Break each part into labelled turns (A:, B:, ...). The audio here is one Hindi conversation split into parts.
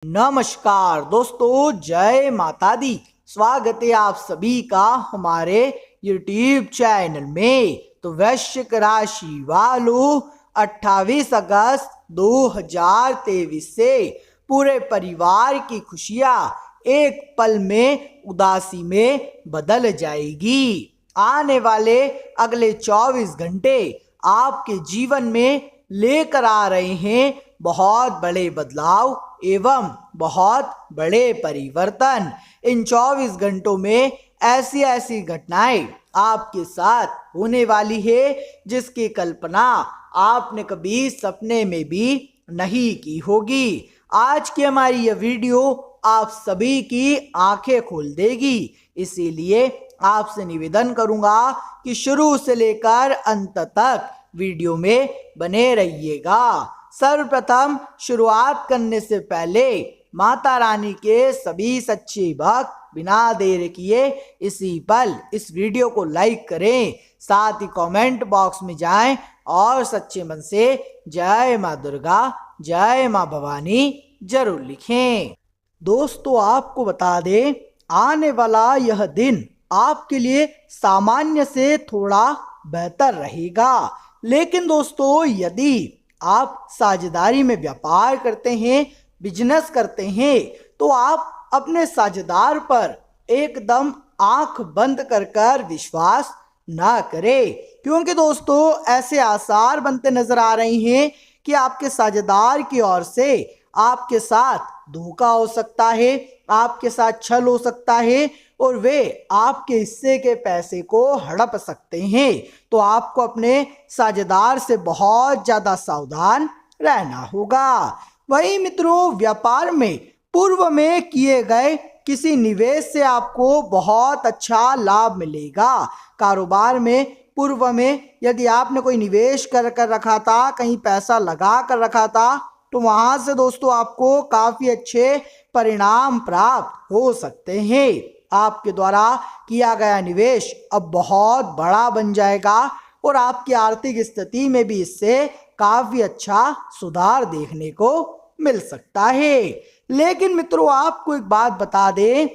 A: नमस्कार दोस्तों, जय माता दी। स्वागत है आप सभी का हमारे YouTube चैनल में। तो वृश्चिक राशि वालों, 28 अगस्त 2023 से पूरे परिवार की खुशियां एक पल में उदासी में बदल जाएगी। आने वाले अगले 24 घंटे आपके जीवन में लेकर आ रहे हैं बहुत बड़े बदलाव एवं बहुत बड़े परिवर्तन। इन 24 घंटों में ऐसी ऐसी घटनाएं आपके साथ होने वाली है जिसकी कल्पना आपने कभी सपने में भी नहीं की होगी। आज की हमारी यह वीडियो आप सभी की आंखें खोल देगी, इसीलिए आपसे निवेदन करूंगा कि शुरू से लेकर अंत तक वीडियो में बने रहिएगा। सर्वप्रथम शुरुआत करने से पहले माता रानी के सभी सच्चे भक्त बिना देर किए इसी पल इस वीडियो को लाइक करें, साथ ही कमेंट बॉक्स में जाएं और सच्चे मन से जय मां दुर्गा, जय मां भवानी जरूर लिखें। दोस्तों, आपको बता दें, आने वाला यह दिन आपके लिए सामान्य से थोड़ा बेहतर रहेगा। लेकिन दोस्तों, यदि आप साझेदारी में व्यापार करते हैं, बिजनेस करते हैं, तो आप अपने साझेदार पर एकदम आंख बंद कर विश्वास ना करें, क्योंकि दोस्तों ऐसे आसार बनते नजर आ रहे हैं कि आपके साझेदार की ओर से आपके साथ धोखा हो सकता है, आपके साथ छल हो सकता है और वे आपके हिस्से के पैसे को हड़प सकते हैं। तो आपको अपने साझेदार से बहुत ज़्यादा सावधान रहना होगा। वही मित्रों, व्यापार में पूर्व में किए गए किसी निवेश से आपको बहुत अच्छा लाभ मिलेगा। कारोबार में पूर्व में यदि आपने कोई निवेश कर रखा था, कहीं पैसा लगा कर रखा था, तो वहां से दोस्तों आपको काफ़ी अच्छे परिणाम प्राप्त हो सकते हैं। आपके द्वारा किया गया निवेश अब बहुत बड़ा बन जाएगा और आपकी आर्थिक स्थिति में भी इससे काफ़ी अच्छा सुधार देखने को मिल सकता है। लेकिन मित्रों, आपको एक बात बता दें,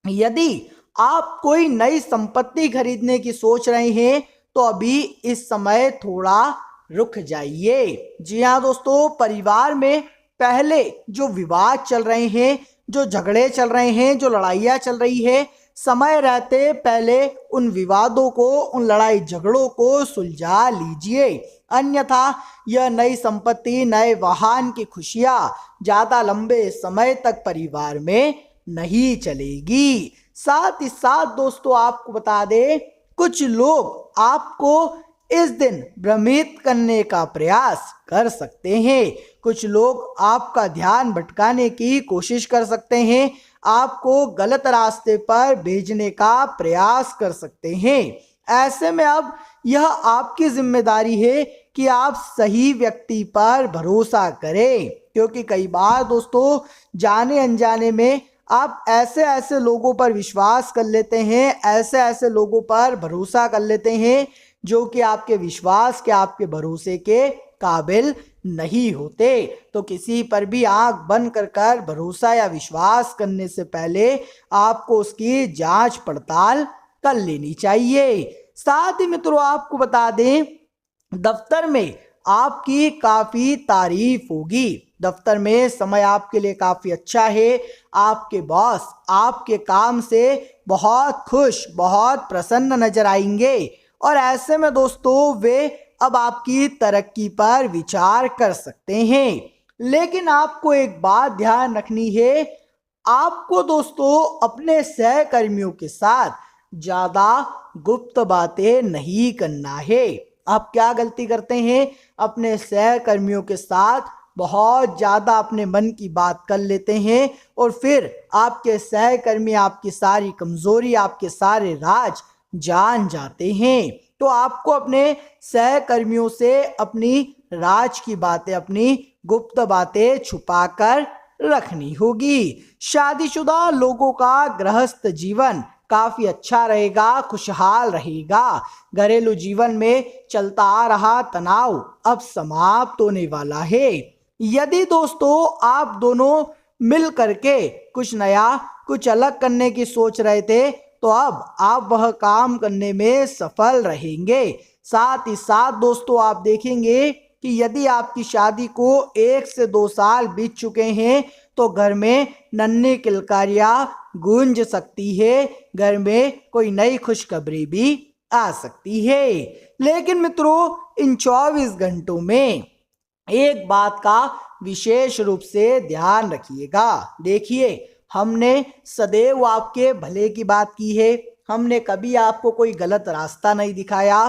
A: यदि आप कोई नई संपत्ति खरीदने की सोच रहे हैं तो अभी इस समय थोड़ा रुक जाइए। जी हाँ दोस्तों, परिवार में पहले जो विवाद चल रहे हैं, जो झगड़े चल रहे हैं, जो लड़ाइयाँ चल रही है, समय रहते पहले उन विवादों को, उन लड़ाई झगड़ों को सुलझा लीजिए। अन्यथा यह नई संपत्ति, नए वाहन की खुशियाँ ज़्यादा लंबे समय तक परिवार में नहीं चलेगी। साथ ही साथ दोस्तों, आपको बता दें, कुछ लोग आपको इस दिन भ्रमित करने का प्रयास कर सकते हैं। कुछ लोग आपका ध्यान भटकाने की कोशिश कर सकते हैं, आपको गलत रास्ते पर भेजने का प्रयास कर सकते हैं। ऐसे में अब यह आपकी जिम्मेदारी है कि आप सही व्यक्ति पर भरोसा करें, क्योंकि कई बार दोस्तों जाने अनजाने में आप ऐसे ऐसे लोगों पर विश्वास कर लेते हैं, ऐसे ऐसे लोगों पर भरोसा कर लेते हैं जो कि आपके विश्वास के, आपके भरोसे के काबिल नहीं होते। तो किसी पर भी आंख बंद कर भरोसा या विश्वास करने से पहले आपको उसकी जांच पड़ताल कर लेनी चाहिए। साथ ही मित्रों, आपको बता दें, दफ्तर में आपकी काफ़ी तारीफ होगी। दफ्तर में समय आपके लिए काफ़ी अच्छा है। आपके बॉस आपके काम से बहुत खुश, बहुत प्रसन्न नजर आएंगे और ऐसे में दोस्तों वे अब आपकी तरक्की पर विचार कर सकते हैं। लेकिन आपको एक बात ध्यान रखनी है, आपको दोस्तों अपने सहकर्मियों के साथ ज़्यादा गुप्त बातें नहीं करना है। आप क्या गलती करते हैं, अपने सहकर्मियों के साथ बहुत ज़्यादा अपने मन की बात कर लेते हैं और फिर आपके सहकर्मी आपकी सारी कमज़ोरी, आपके सारे राज जान जाते हैं। तो आपको अपने सहकर्मियों से अपनी राज की बातें, अपनी गुप्त बातें छुपाकर रखनी होगी। शादीशुदा लोगों का गृहस्थ जीवन काफ़ी अच्छा रहेगा, खुशहाल रहेगा। घरेलू जीवन में चलता आ रहा तनाव अब समाप्त होने वाला है। यदि दोस्तों आप दोनों मिल करके कुछ नया कुछ अलग करने की सोच रहे थे, तो अब आप वह काम करने में सफल रहेंगे। साथ ही साथ दोस्तों आप देखेंगे कि यदि आपकी शादी को 1 से 2 साल बीत चुके हैं तो घर में नन्ही किलकारियां गूंज सकती है, घर में कोई नई खुशखबरी भी आ सकती है। लेकिन मित्रों, इन 24 घंटों में एक बात का विशेष रूप से ध्यान रखिएगा। देखिए, हमने सदैव आपके भले की बात की है, हमने कभी आपको कोई गलत रास्ता नहीं दिखाया।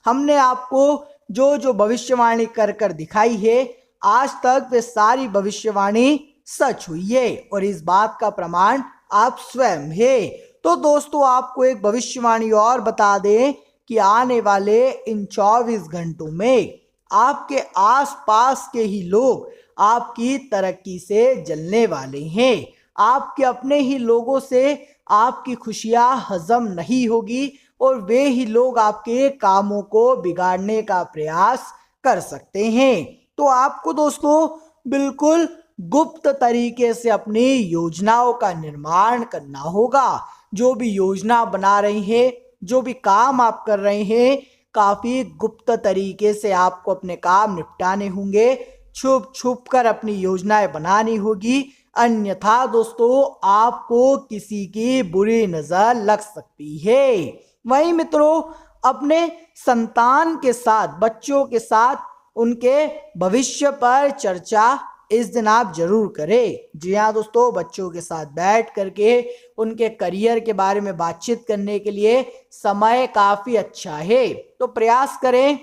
A: हमने आपको जो जो भविष्यवाणी कर कर दिखाई है, आज तक वे सारी भविष्यवाणी सच हुई है और इस बात का प्रमाण आप स्वयं है। तो दोस्तों आपको एक भविष्यवाणी और बता दें कि आने वाले इन 24 घंटों में आपके आसपास के ही लोग आपकी तरक्की से जलने वाले हैं। आपके अपने ही लोगों से आपकी खुशियां हजम नहीं होगी और वे ही लोग आपके कामों को बिगाड़ने का प्रयास कर सकते हैं। तो आपको दोस्तों बिल्कुल गुप्त तरीके से अपनी योजनाओं का निर्माण करना होगा। जो भी योजना बना रहे हैं, जो भी काम आप कर रहे हैं, काफी गुप्त तरीके से आपको अपने काम निपटाने होंगे, छुप छुप कर अपनी योजनाएं बनानी होगी, अन्यथा दोस्तों आपको किसी की बुरी नजर लग सकती है। वहीं मित्रों, अपने संतान के साथ, बच्चों के साथ उनके भविष्य पर चर्चा इस दिन आप जरूर करें। जी हाँ दोस्तों, बच्चों के साथ बैठ करके उनके करियर के बारे में बातचीत करने के लिए समय काफी अच्छा है। तो प्रयास करें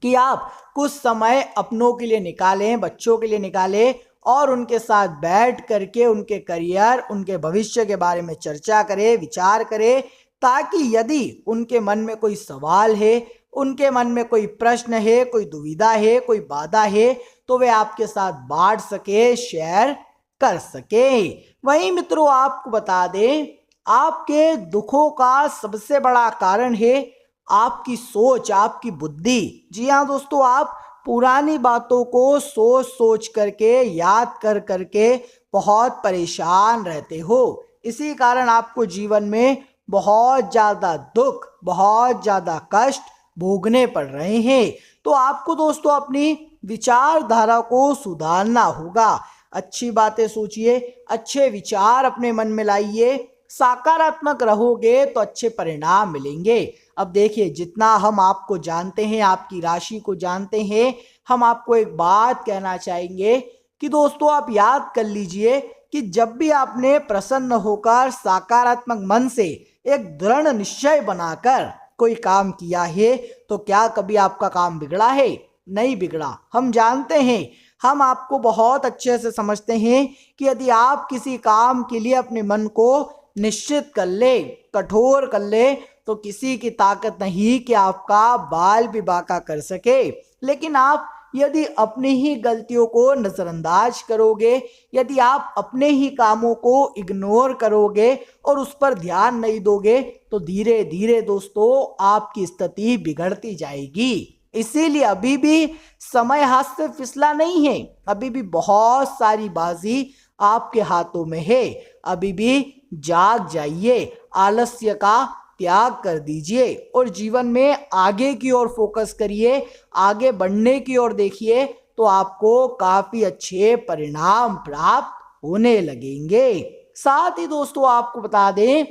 A: कि आप कुछ समय अपनों के लिए निकालें, बच्चों के लिए निकालें और उनके साथ बैठ करके उनके करियर, उनके भविष्य के बारे में चर्चा करें, विचार करें, ताकि यदि उनके मन में कोई सवाल है, उनके मन में कोई प्रश्न है, कोई दुविधा है, कोई बाधा है, तो वे आपके साथ बांट सके, शेयर कर सके। वहीं मित्रों आपको बता दें, आपके दुखों का सबसे बड़ा कारण है आपकी सोच, आपकी बुद्धि। जी हाँ दोस्तों, आप पुरानी बातों को सोच सोच करके, याद कर करके बहुत परेशान रहते हो। इसी कारण आपको जीवन में बहुत ज्यादा दुख, बहुत ज्यादा कष्ट भोगने पड़ रहे हैं। तो आपको दोस्तों अपनी विचारधारा को सुधारना होगा। अच्छी बातें सोचिए, अच्छे विचार अपने मन में लाइए, सकारात्मक रहोगे तो अच्छे परिणाम मिलेंगे। अब देखिए, जितना हम आपको जानते हैं, आपकी राशि को जानते हैं, हम आपको एक बात कहना चाहेंगे कि दोस्तों आप याद कर लीजिए कि जब भी आपने प्रसन्न होकर सकारात्मक मन से एक दृढ़ निश्चय बनाकर कोई काम किया है, तो क्या कभी आपका काम बिगड़ा है? नहीं बिगड़ा। हम जानते हैं, हम आपको बहुत अच्छे से समझते हैं कि यदि आप किसी काम के लिए अपने मन को निश्चित कर ले, कठोर कर ले, तो किसी की ताकत नहीं कि आपका बाल भी बांका कर सके। लेकिन आप यदि अपनी ही गलतियों को नजरअंदाज करोगे, यदि आप अपने ही कामों को इग्नोर करोगे और उस पर ध्यान नहीं दोगे, तो धीरे धीरे दोस्तों आपकी स्थिति बिगड़ती जाएगी। इसीलिए अभी भी समय हाथ से फिसला नहीं है, अभी भी बहुत सारी बाजी आपके हाथों में है। अभी भी जाग जाइए, आलस्य का त्याग कर दीजिए और जीवन में आगे की ओर फोकस करिए, आगे बढ़ने की ओर देखिए, तो आपको काफी अच्छे परिणाम प्राप्त होने लगेंगे। साथ ही दोस्तों आपको बता दें,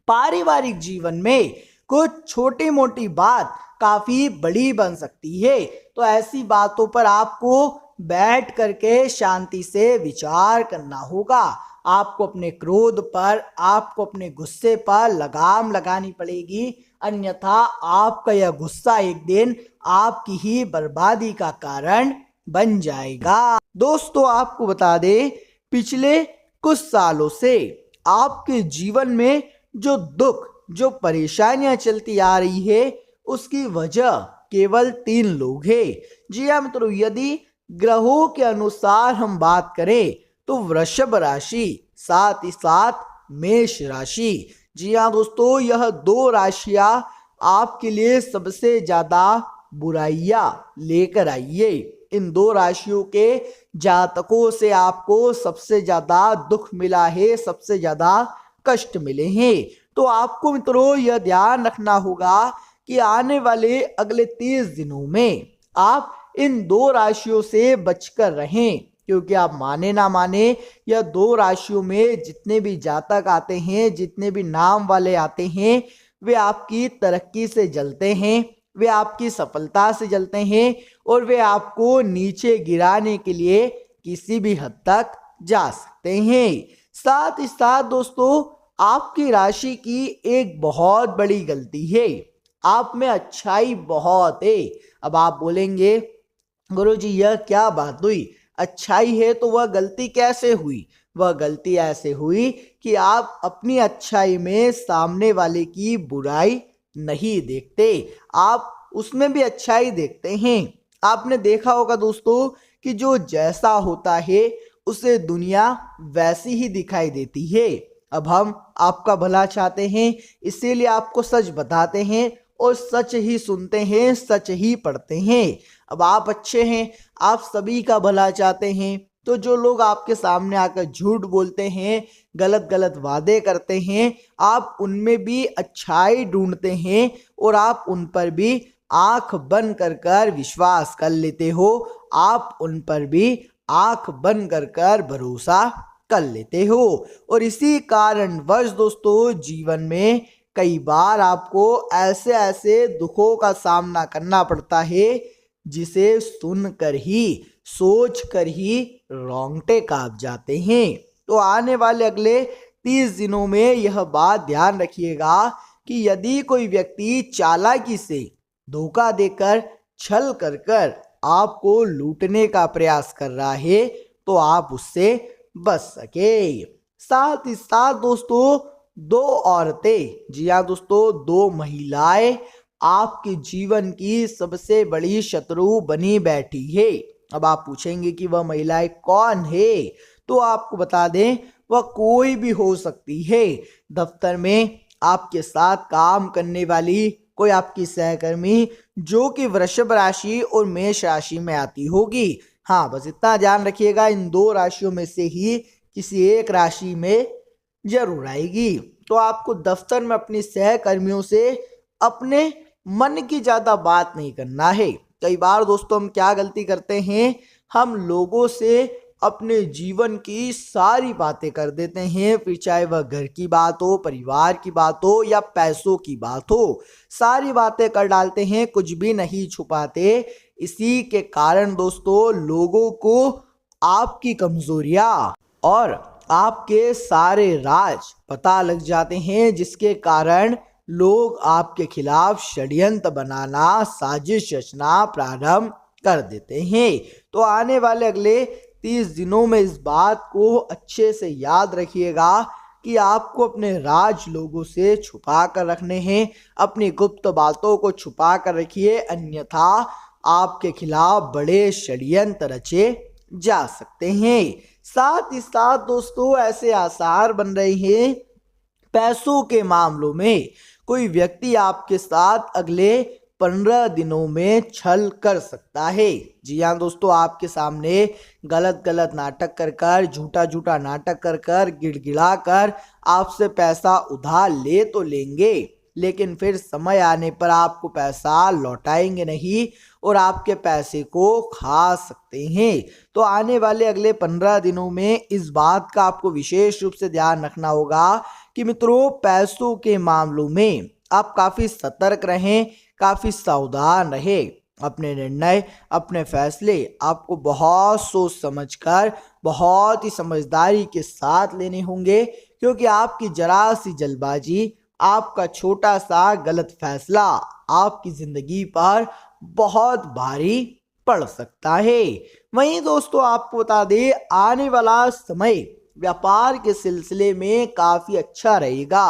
A: पारिवारिक जीवन में कुछ छोटी मोटी बात काफी बड़ी बन सकती है। तो ऐसी बातों पर आपको बैठ करके शांति से विचार करना होगा। आपको अपने क्रोध पर, आपको अपने गुस्से पर लगाम लगानी पड़ेगी, अन्यथा आपका यह गुस्सा एक दिन आपकी ही बर्बादी का कारण बन जाएगा। दोस्तों आपको बता दें, पिछले कुछ सालों से आपके जीवन में जो दुख, जो परेशानियां चलती आ रही है, उसकी वजह केवल 3 लोग हैं। जी हाँ मित्रों, यदि ग्रहों के अनुसार हम बात करें तो वृषभ राशि, साथ ही साथ मेष राशि। जी हाँ दोस्तों, यह 2 राशियां आपके लिए सबसे ज्यादा बुराइयां लेकर आई है। इन दो राशियों के जातकों से आपको सबसे ज्यादा दुख मिला है, सबसे ज्यादा कष्ट मिले हैं। तो आपको मित्रों यह ध्यान रखना होगा कि आने वाले अगले 30 दिनों में आप इन दो राशियों से बचकर रहें, क्योंकि आप माने ना माने यह दो राशियों में जितने भी जातक आते हैं, जितने भी नाम वाले आते हैं, वे आपकी तरक्की से जलते हैं, वे आपकी सफलता से जलते हैं और वे आपको नीचे गिराने के लिए किसी भी हद तक जा सकते हैं। साथ ही साथ दोस्तों, आपकी राशि की एक बहुत बड़ी गलती है, आप में अच्छाई बहुत है। अब आप बोलेंगे गुरुजी यह क्या बात हुई, अच्छाई है तो वह गलती कैसे हुई? वह गलती ऐसे हुई कि आप अपनी अच्छाई में सामने वाले की बुराई नहीं देखते, आप उसमें भी अच्छाई देखते हैं। आपने देखा होगा दोस्तों कि जो जैसा होता है उसे दुनिया वैसी ही दिखाई देती है। अब हम आपका भला चाहते हैं, इसीलिए आपको सच बताते हैं और सच ही सुनते हैं, सच ही पढ़ते हैं। अब आप अच्छे हैं, आप सभी का भला चाहते हैं, तो जो लोग आपके सामने आकर झूठ बोलते हैं, गलत गलत वादे करते हैं, आप उनमें भी अच्छाई ढूंढते हैं और आप उन पर भी आंख बंद कर विश्वास कर लेते हो, आप उन पर भी आंख बंद कर भरोसा कर लेते हो। और इसी कारणवश दोस्तों जीवन में कई बार आपको ऐसे ऐसे दुखों का सामना करना पड़ता है जिसे सुनकर ही, सोच कर ही रोंगटे कांप जाते हैं। तो आने वाले अगले 30 दिनों में यह बात ध्यान रखिएगा कि यदि कोई व्यक्ति चालाकी से, धोखा देकर, छल कर आपको लूटने का प्रयास कर रहा है तो आप उससे बच सके। साथ ही साथ दोस्तों, दो औरतें, जी हाँ दोस्तों, दो महिलाएं आपके जीवन की सबसे बड़ी शत्रु बनी बैठी है। अब आप पूछेंगे कि वह महिलाएं कौन है, तो आपको बता दें वह कोई भी हो सकती है। दफ्तर में आपके साथ काम करने वाली कोई आपकी सहकर्मी जो कि वृषभ राशि और मेष राशि में आती होगी। हाँ, बस इतना ध्यान रखिएगा, इन दो राशियों में से ही किसी एक राशि में जरूर आएगी। तो आपको दफ्तर में अपनी सहकर्मियों से अपने मन की ज्यादा बात नहीं करना है। कई बार दोस्तों हम क्या गलती करते हैं, हम लोगों से अपने जीवन की सारी बातें कर देते हैं, फिर चाहे वह घर की बात हो, परिवार की बात हो या पैसों की बात हो, सारी बातें कर डालते हैं, कुछ भी नहीं छुपाते। इसी के कारण दोस्तों लोगों को आपकी कमजोरियां और आपके सारे राज पता लग जाते हैं, जिसके कारण लोग आपके खिलाफ षड्यंत्र बनाना, साजिश रचना प्रारंभ कर देते हैं। तो आने वाले अगले 30 दिनों में इस बात को अच्छे से याद रखिएगा कि आपको अपने राज लोगों से छुपा कर रखने हैं, अपनी गुप्त बातों को छुपा कर रखिए, अन्यथा आपके खिलाफ बड़े षड्यंत्र रचे जा सकते हैं। साथ ही साथ दोस्तों ऐसे आसार बन रहे हैं पैसों के मामलों में कोई व्यक्ति आपके साथ अगले 15 दिनों में छल कर सकता है। जी हाँ दोस्तों, आपके सामने गलत गलत नाटक कर, झूठा झूठा नाटक कर, गिड़गिड़ा कर आपसे पैसा उधार ले तो लेंगे, लेकिन फिर समय आने पर आपको पैसा लौटाएंगे नहीं और आपके पैसे को खा सकते हैं। तो आने वाले अगले 15 दिनों में इस बात का आपको विशेष रूप से ध्यान रखना होगा कि मित्रों पैसों के मामलों में आप काफी सतर्क रहें, काफी सावधान रहें। अपने निर्णय, अपने फैसले आपको बहुत सोच समझकर, बहुत ही समझदारी के साथ लेने होंगे, क्योंकि आपकी जरा सी जल्दबाजी, आपका छोटा सा गलत फैसला आपकी जिंदगी पर बहुत भारी पड़ सकता है। वहीं दोस्तों आपको बता दें, आने वाला समय व्यापार के सिलसिले में काफी अच्छा रहेगा।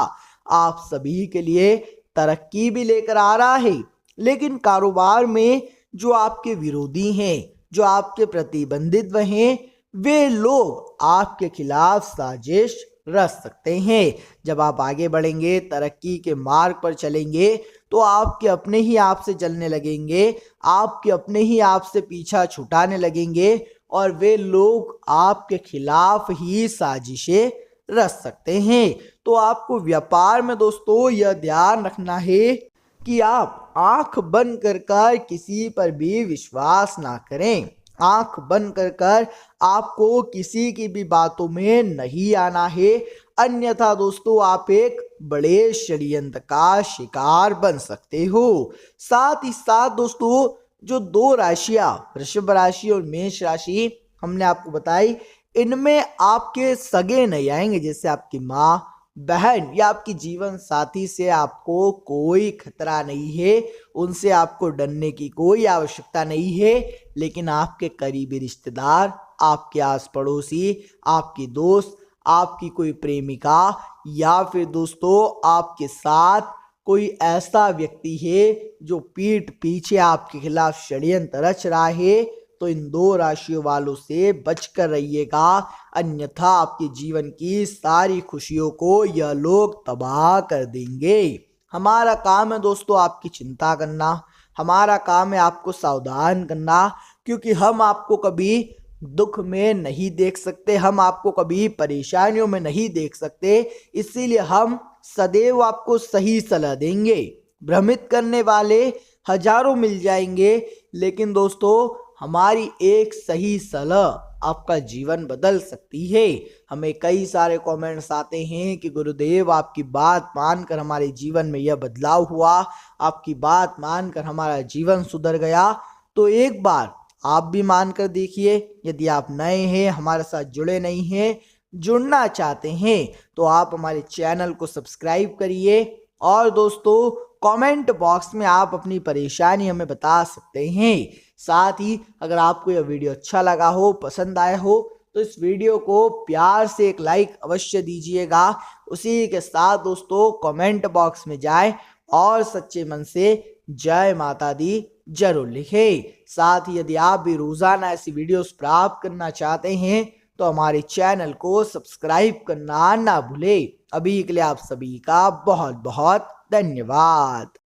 A: आप सभी के लिए तरक्की भी लेकर आ रहा है, लेकिन कारोबार में जो आपके विरोधी हैं, जो आपके प्रतिबंधित हैं, वे लोग आपके खिलाफ साजिश रच सकते हैं। जब आप आगे बढ़ेंगे, तरक्की के मार्ग पर चलेंगे, तो आपके अपने ही आप से जलने लगेंगे, आपके अपने ही आप से पीछा छुटाने लगेंगे और वे लोग आपके खिलाफ ही साजिशें रच सकते हैं। तो आपको व्यापार में दोस्तों यह ध्यान रखना है कि आप आंख बंद कर किसी पर भी विश्वास ना करें। आंख बंद कर आपको किसी की भी बातों में नहीं आना है, अन्यथा दोस्तों आप एक बड़े षड्यंत्र का शिकार बन सकते हो। साथ ही साथ दोस्तों जो दो राशियां वृषभ राशि और मेष राशि हमने आपको बताई, इनमें आपके सगे नहीं आएंगे, जैसे आपकी माँ, बहन या आपकी जीवन साथी से आपको कोई खतरा नहीं है, उनसे आपको डरने की कोई आवश्यकता नहीं है। लेकिन आपके करीबी रिश्तेदार, आपके आस पड़ोसी, आपकी दोस्त, आपकी कोई प्रेमिका या फिर दोस्तों आपके साथ कोई ऐसा व्यक्ति है जो पीठ पीछे आपके खिलाफ षड्यंत्र रच रहा है, तो इन दो राशियों वालों से बचकर रहिएगा, अन्यथा आपके जीवन की सारी खुशियों को यह लोग तबाह कर देंगे। हमारा काम है दोस्तों आपकी चिंता करना, हमारा काम है आपको सावधान करना, क्योंकि हम आपको कभी दुख में नहीं देख सकते, हम आपको कभी परेशानियों में नहीं देख सकते, इसीलिए हम सदैव आपको सही सलाह देंगे। भ्रमित करने वाले हजारों मिल जाएंगे, लेकिन दोस्तों हमारी एक सही सलाह आपका जीवन बदल सकती है। हमें कई सारे कमेंट्स आते हैं कि गुरुदेव आपकी बात मानकर हमारे जीवन में यह बदलाव हुआ, आपकी बात मानकर हमारा जीवन सुधर गया। तो एक बार आप भी मानकर देखिए। यदि आप नए हैं, हमारे साथ जुड़े नहीं हैं, जुड़ना चाहते हैं, तो आप हमारे चैनल को सब्सक्राइब करिए और दोस्तों कमेंट बॉक्स में आप अपनी परेशानी हमें बता सकते हैं। साथ ही अगर आपको यह वीडियो अच्छा लगा हो, पसंद आया हो, तो इस वीडियो को प्यार से एक लाइक अवश्य दीजिएगा। उसी के साथ दोस्तों कमेंट बॉक्स में जाए और सच्चे मन से जय माता दी जरूर लिखे। साथ ही यदि आप भी रोजाना ऐसी वीडियोस प्राप्त करना चाहते हैं, तो हमारे चैनल को सब्सक्राइब करना ना भूले। अभी के लिए आप सभी का बहुत बहुत धन्यवाद।